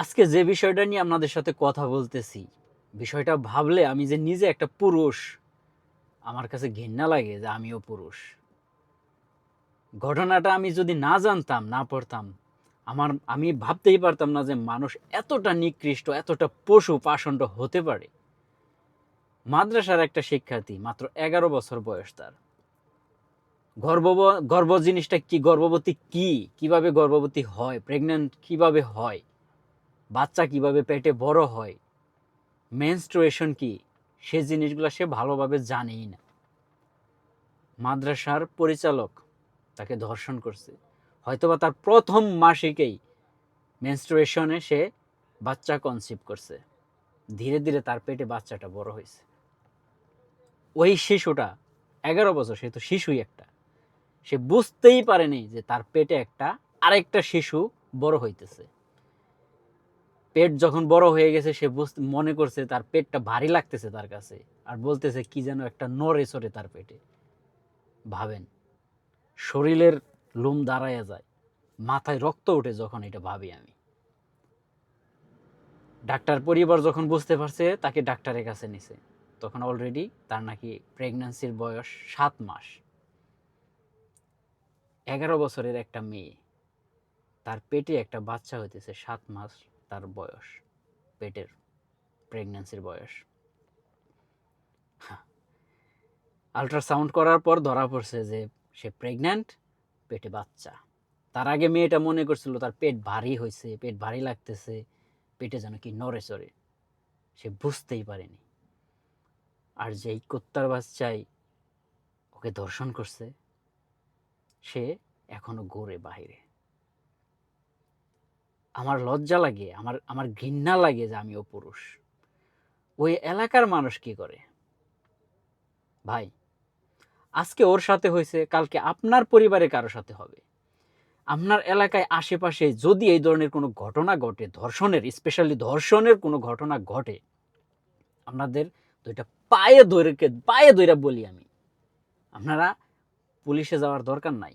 আজকে যে বিষয়টা নিয়ে আপনাদের সাথে কথা বলতেছি, বিষয়টা ভাবলে আমি যে নিজে একটা পুরুষ, আমার কাছে ঘেন্না লাগে যে আমিও পুরুষ। ঘটনাটা আমি যদি না জানতাম, না পড়তাম, আমি ভাবতেই পারতাম না যে মানুষ এতটা নিকৃষ্ট, এতটা পশু পাষণ্ড হতে পারে। মাদ্রাসার একটা শিক্ষার্থী, মাত্র 11 বছর বয়স তার। গর্ভ জিনিসটা কি, গর্ভবতী কি, কিভাবে গর্ভবতী হয়, প্রেগন্যান্ট কিভাবে হয়, বাচ্চা কিভাবে পেটে বড় হয়, মেনস্ট্রুয়েশন কি, সে জিনিসগুলো সে ভালোভাবে জানেই না। মাদ্রাসার পরিচালক তাকে ধর্ষণ করছে। হয়তোবা তার প্রথম মাসিকেই মেনস্ট্রুয়েশনে সে বাচ্চা কনসিভ করছে। ধীরে ধীরে তার পেটে বাচ্চাটা বড় হয়েছে। ওই শিশুটা 11 বছর, সে তো শিশুই একটা, সে বুঝতেই পারেনি যে তার পেটে আরেকটা শিশু বড় হইতেছে। পেট যখন বড় হয়ে গেছে, সে মনে করছে তার পেটটা ভারী লাগতেছে তার কাছে, আর বলতেছে কি যেন একটা নড়ে চড়ে তার পেটে। ভাবেন, শরীরের লোম দাঁড়াইয়া যায়, মাথায় রক্ত ওঠে যখন এটা ভাবি আমি। ডাক্তার পরিবার যখন বুঝতে পারছে, তাকে ডাক্তারের কাছে নিছে, তখন অলরেডি তার নাকি প্রেগন্যান্সির বয়স 7 মাস। 11 বছরের একটা মেয়ে, তার পেটে একটা বাচ্চা হইতেছে, 7 মাস তার বয়স, পেটের প্রেগন্যান্সির বয়স। আল্ট্রাসাউন্ড করার পর ধরা পড়ছে যে সে প্রেগন্যান্ট, পেটে বাচ্চা। তার আগে মেয়েটা মনে করছিল তার পেট ভারী হয়েছে, পেট ভারী লাগতেছে, পেটে যেন কি নড়ে চড়ে, সে বুঝতেই পারেনি। আর যেই কুত্তার বাচ্চাই ওকে ধর্ষণ করছে, সে এখনো ঘোরে বাহিরে। আমার লজ্জা লাগে, আমার ঘৃণা লাগে যে আমিও পুরুষ। ওই এলাকার মানুষ কি করে ভাই? আজকে ওর সাথে হয়েছে, কালকে আপনার পরিবারে কারো সাথে হবে। আপনার এলাকায় আশেপাশে যদি এই ধরনের কোনো ঘটনা ঘটে, ধর্ষণের, স্পেশালি ধর্ষণের কোনো ঘটনা ঘটে, আপনাদের দুইটা পায়ে ধরে বলি আমি, আপনারা পুলিশে যাওয়ার দরকার নাই।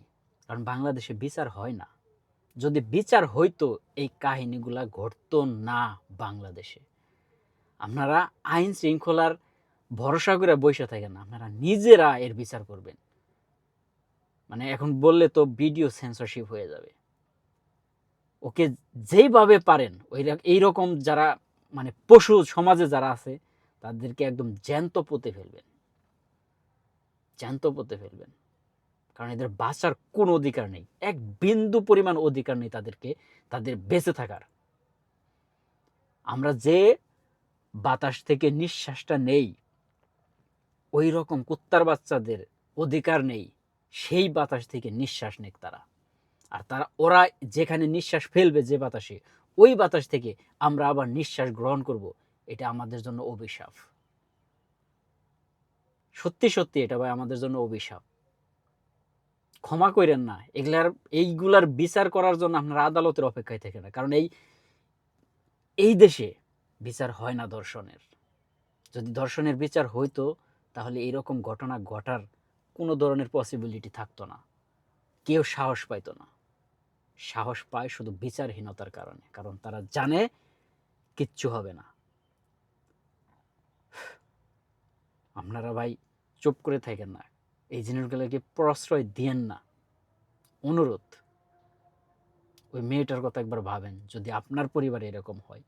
কারণ বাংলাদেশে বিচার হয় না। যদি বিচার হইতো, এই কাহিনীগুলা ঘটতো না বাংলাদেশে। আপনারা আইন শৃঙ্খলার ভরসা করে বসে থাকেন না, আপনারা নিজেরা এর বিচার করবেন। মানে এখন বললে তো ভিডিও সেন্সরশিপ হয়ে যাবে। ওকে যেইভাবে পারেন এইরকম যারা মানে পশু সমাজে যারা আছে, তাদেরকে একদম জ্যান্ত পুঁতে ফেলবেন, জ্যান্ত পুঁতে ফেলবেন। কারণ এদের বাঁচার কোনো অধিকার নেই, এক বিন্দু পরিমাণ অধিকার নেই তাদের বেঁচে থাকার। আমরা যে বাতাস থেকে নিঃশ্বাসটা নেই, ওই রকম কুত্তার বাচ্চাদের অধিকার নেই সেই বাতাস থেকে নিঃশ্বাস নেক তারা। আর ওরা যেখানে নিঃশ্বাস ফেলবে, যে বাতাসে, ওই বাতাস থেকে আমরা আবার নিঃশ্বাস গ্রহণ করব। এটা আমাদের জন্য অভিশাপ। সত্যি সত্যি এটা ভাই আমাদের জন্য অভিশাপ। ক্ষমা করেন না। এইগুলার বিচার করার জন্য আপনারা আদালতের অপেক্ষায় থাকে না। কারণ এই দেশে বিচার হয় না ধর্ষণের। যদি ধর্ষণের বিচার হইতো, তাহলে এইরকম ঘটনা ঘটার কোনো ধরনের পসিবিলিটি থাকতো না। কেউ সাহস পাইতো না। সাহস পায় শুধু বিচারহীনতার কারণে। কারণ তারা জানে কিচ্ছু হবে না। আপনারা ভাই চুপ করে থাকেন না, এই জিনিসগুলোকে প্রশ্রয় দিয়েন না। অনুরোধ। ওই মেয়েটার কথা একবার ভাবেন, যদি আপনার পরিবারে এরকম হয়।